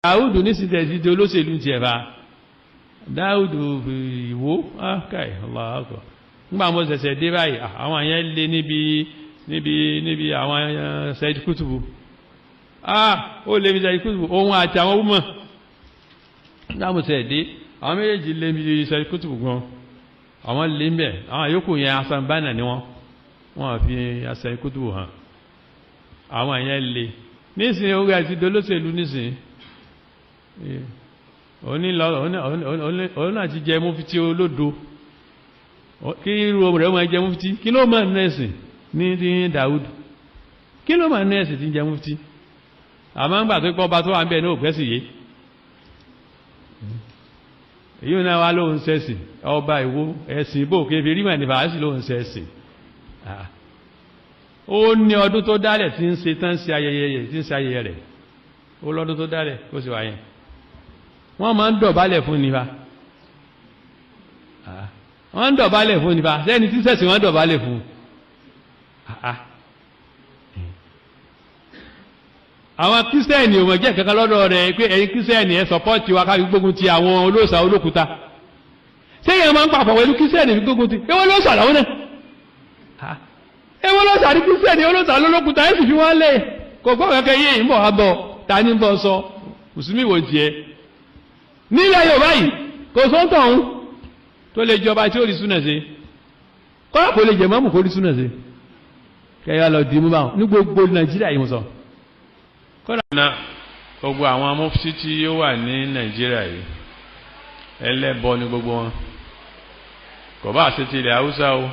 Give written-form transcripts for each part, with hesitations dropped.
Dáúdù ní sí tẹ̀sí tí olóṣèlú ti ẹ̀fà Dáúdù ìwó ákàì ọlọ́ọ̀kọ̀ nígbà mo ṣẹ̀ṣẹ̀ dé báyìí àwọn àyẹn lé níbi àwọn Said Kutubu ó lé mi Said Kutubu ohun àti àwọn wúmọ̀ nígbà mo ṣẹ̀ dé àwọn méjèèjì lé mi Said Kutubu gan àwọn lé mbẹ̀ àwọn yòókù yẹn asanbánà ni wọ́n fi Said Kutubu hàn àwọn àyẹn lé nísìnyí orí àti dolóṣèlú nísìnyí òun náà ti jẹ mufti olódo kí irú rẹ̀ máa jẹ mufti kí ló máa nẹ́ẹ̀sì ní Dáúdù kí ló máa nẹ́ẹ̀sì tí jẹ mufti àmọ́ ń gbà tó pọ́ bá tó wà ń bẹ̀ ní òpẹ́sì yé èyí náà wá lóhun sẹ́sì ọba ìwó ẹ̀sìn ìbò kéfì rí mẹ́rin fàásì lóhun sẹ́sì ó ní ọdún tó dálẹ̀ tí ń ṣe tán sí ayẹyẹ rẹ̀ ó lọ́dún tó dálẹ̀ kó sì wáyẹn wọ́n máa ń dọ̀bálẹ̀ fún nípa wọ́n ń dọ̀bálẹ̀ fún nípa sẹ́ni tí sẹ́sì wọ́n dọ̀bálẹ̀ fún àwọn kírísítẹ́nì ò mọ̀ jẹ́ kankan lọ́dọ̀ rẹ̀ pé ẹ̀yin kírísítẹ́nì ẹ̀ sọpọ́ọ̀tì wa káfí gbógun ti àwọn olóòṣà olókúta sẹ́yìn máa ń pàpọ̀ pẹ̀lú kírísítẹ́nì fi gbógun ti ewé olóòṣà làwọn náà ewé olóòṣà ní kírísítẹ́nì olóòṣà olókúta ẹ̀ sì fi wọ́n lé kò gbọ́ kankan yé ìmọ̀ àbọ̀ ta ní bọ́ sọ mùsùlùmí wò tiẹ̀ nílẹ̀ Yorùbá yìí kò sọ́ńtọ̀ ọ̀hún tó lè jọba tí ó rí súnà sí kọ́lá kò lè jẹ mọ́mù kó rí súnà sí kẹyà lọ dì mú báwọn ní gbogbo Nàìjíríà yìí mo sọ kọ́lá náà gbogbo àwọn mufti tí ó wà ní Nàìjíríà yìí ẹlẹ́bọ ní gbogbo wọn kò bá àṣẹ ti ilẹ̀ Haúsá o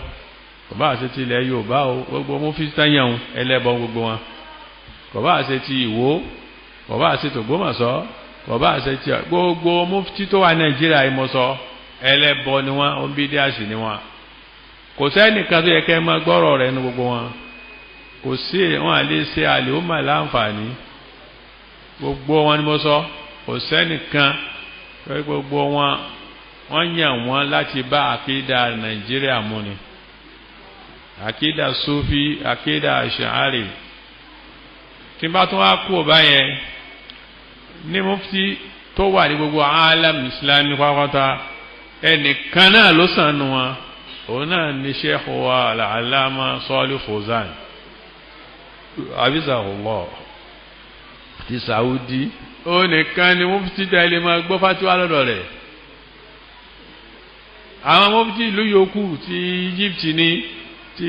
kò bá àṣẹ ti ilẹ̀ Yorùbá o gbogbo mufti táyàn ẹlẹ́bọ gbogbo wọn kò bá àṣẹ ti Ìwó kò bá àṣẹ tògbómọ̀ṣọ́ bọ̀bá àṣẹ tí gbogbo mufti tó wà Nàìjíríà ìmọ̀sọ ẹlẹ́bọ ni wọ́n ó ń bí díàsì ni wọ́n kò sẹ́nìkan tó yẹ kẹ́ máa gbọ́rọ̀ rẹ̀ ní gbogbo wọn kò sí wọn àlè ṣe àlè ó mà láǹfààní gbogbo wọn ni mo sọ kò sẹ́nìkan pé gbogbo wọn wọ́n yàn wọ́n láti bá àkídà Nàìjíríà mú ni àkídà Sufi àkídà Ash'ari tí bá tún wá kú ọba yẹn ní mufti tó wà ní gbogbo alam islami pápátá ẹnìkan náà ló sànù wọn òun náà ni sheikh wa al-allama Salih Fawzan abizahullah ti Saudi ó nìkan ni mufti tẹ́lẹ̀ máa gbọ́ fatiwa lọ́dọ̀ rẹ̀ àwọn mufti ìlú yòókù ti Egypt ní ti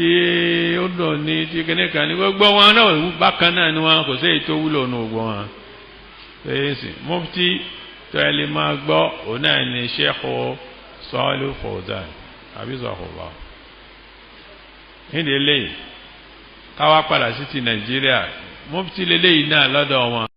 London ní ti kẹ́nẹ́kan ní gbogbo wọn náà bákan náà ni wọn kò sí èyí tó wúlò nù gbogbo wọn fèsì mufti tó ẹlẹ́ máa gbọ́ òun náà ni sheikh Salih Fawzan abizahullah nídìí eléyìí káwá padà sí ti Nàìjíríà mufti lélẹ́yìí náà lọ́dọ̀ wọn